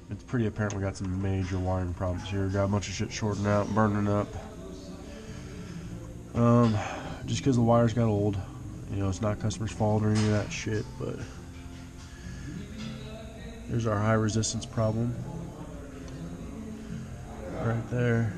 It's pretty apparent we got some major wiring problems here. Got a bunch of shit shorting out, burning up. Just because the wires got old. You know, it's not customer's fault or any of that shit, but there's our high resistance problem right there.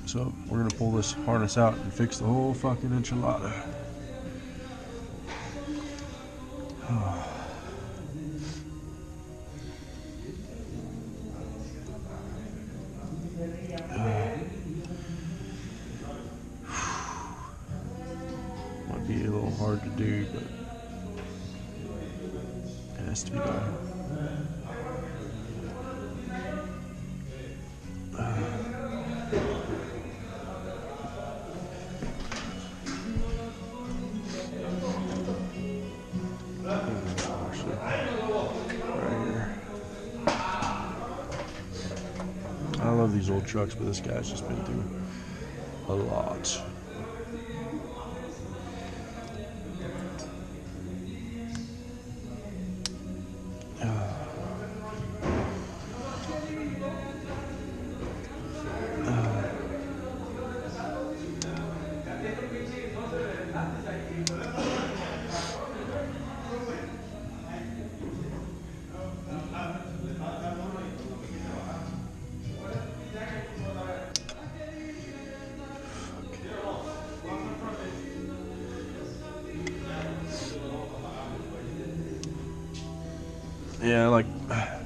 So we're gonna pull this harness out and fix the whole fucking enchilada. Might be a little hard to do, but it has to be done. I love these old trucks, but this guy's just been through a lot. Yeah, like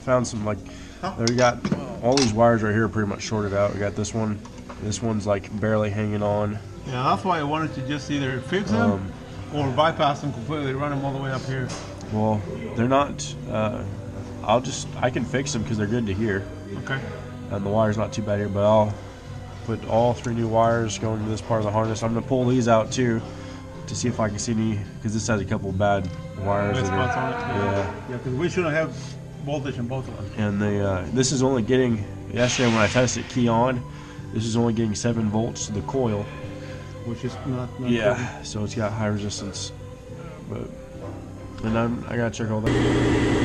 found some we got all these wires right here pretty much shorted out. We got this one. This one's like barely hanging on. Yeah, that's why I wanted to just either fix them or bypass them completely, run them all the way up here. Well, they're not. I can fix them because they're good to hear. Okay. And the wire's not too bad here, but I'll put all 3 new wires going to this part of the harness. I'm gonna pull these out too to see if I can see any, because this has a couple of bad wires. Red spots on it. Yeah. Yeah, because we shouldn't have voltage in both of them. And this is only getting, yesterday when I tested key on, this is only getting 7 volts to the coil. Which is not Yeah, good. so it's got high resistance. And I gotta check all that.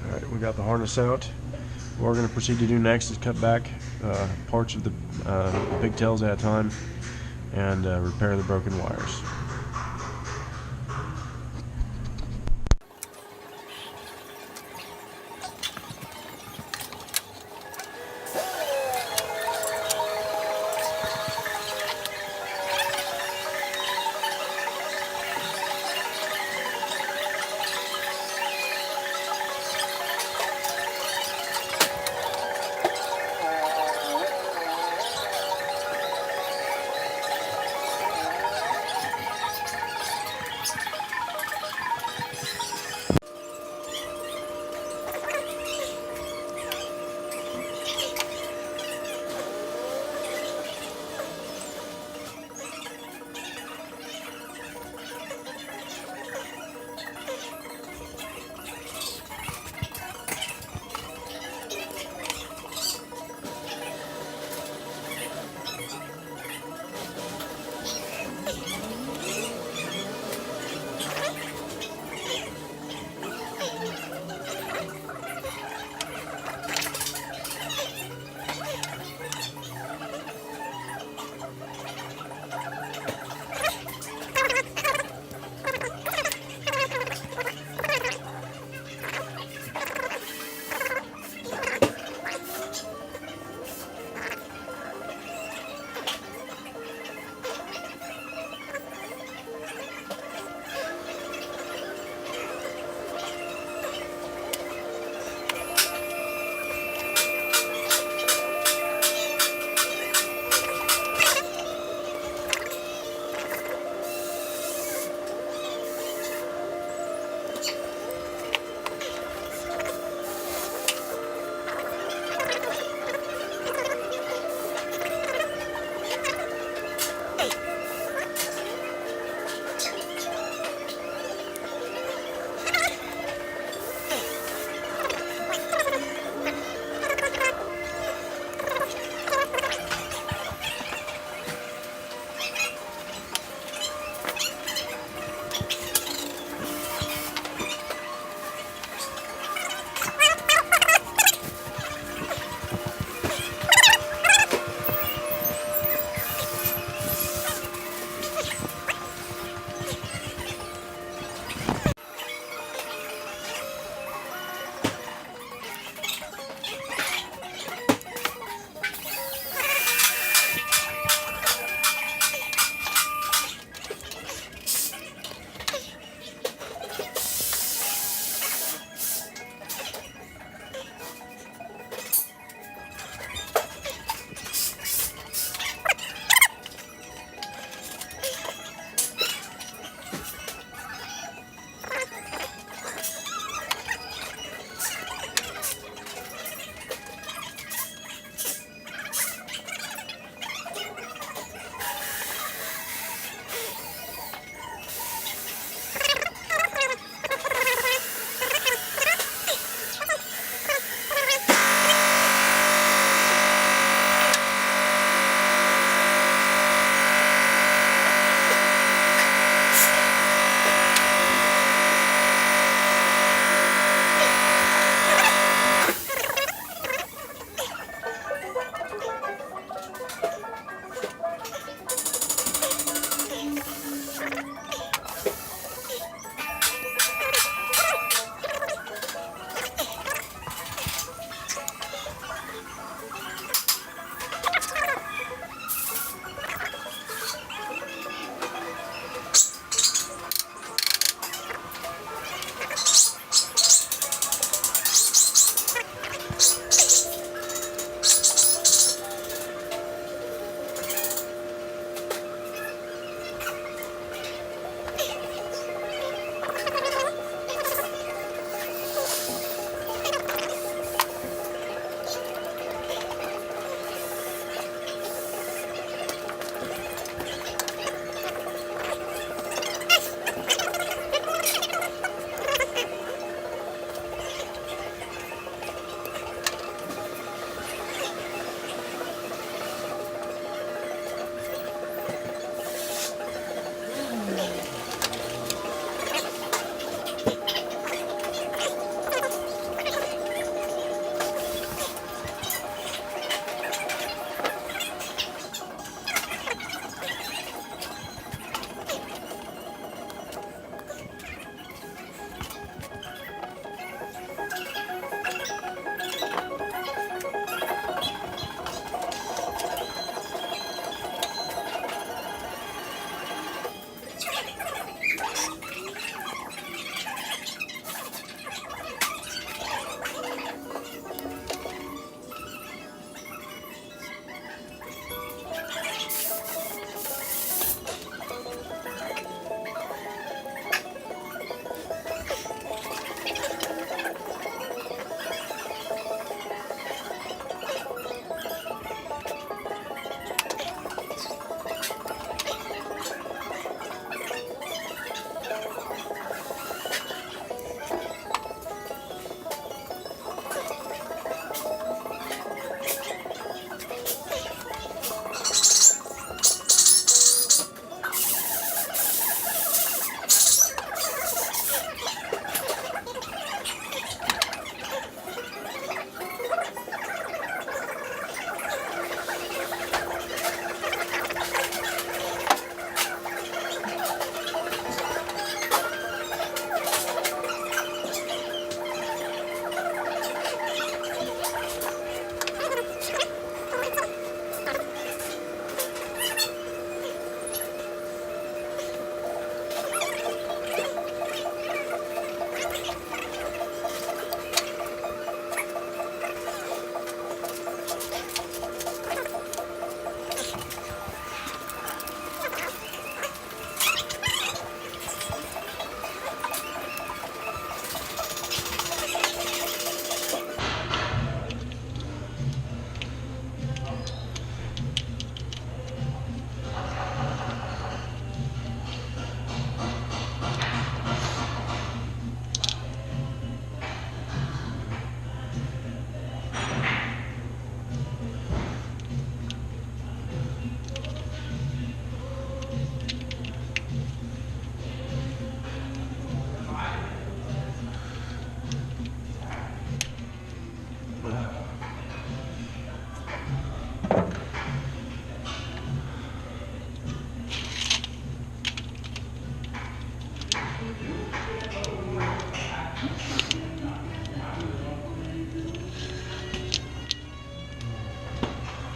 Alright, we got the harness out. What we're going to proceed to do next is cut back parts of the pigtails at a time and repair the broken wires.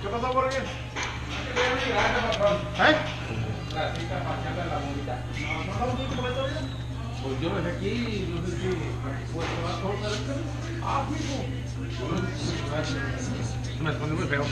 ¿Qué pasó por aquí? ¿Eh? Pues yo dejé aquí, no sé si puedo tomar todo para el tren. Ah, fijo. Me escondí muy feo.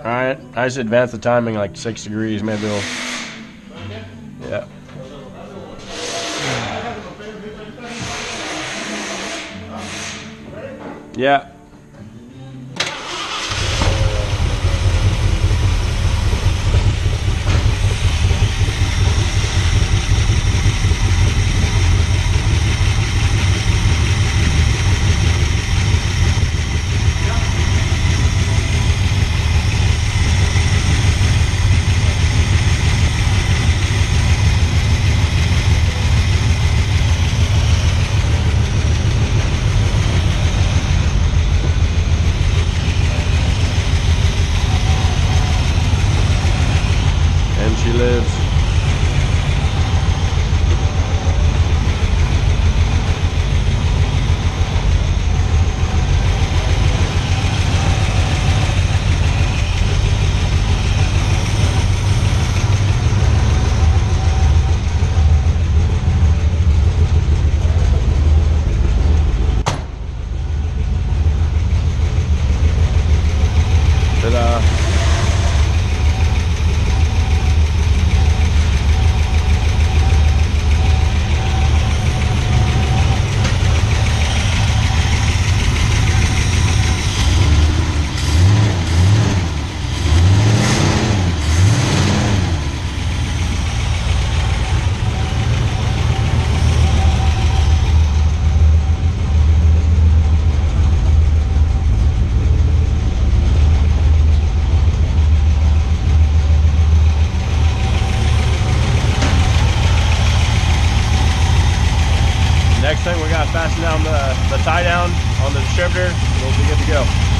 Alright, I just advance the timing like 6 degrees, maybe we'll... Yeah. Yeah. Ta-da. Next thing, we got to fasten down the tie down on the distributor. We'll be good to go.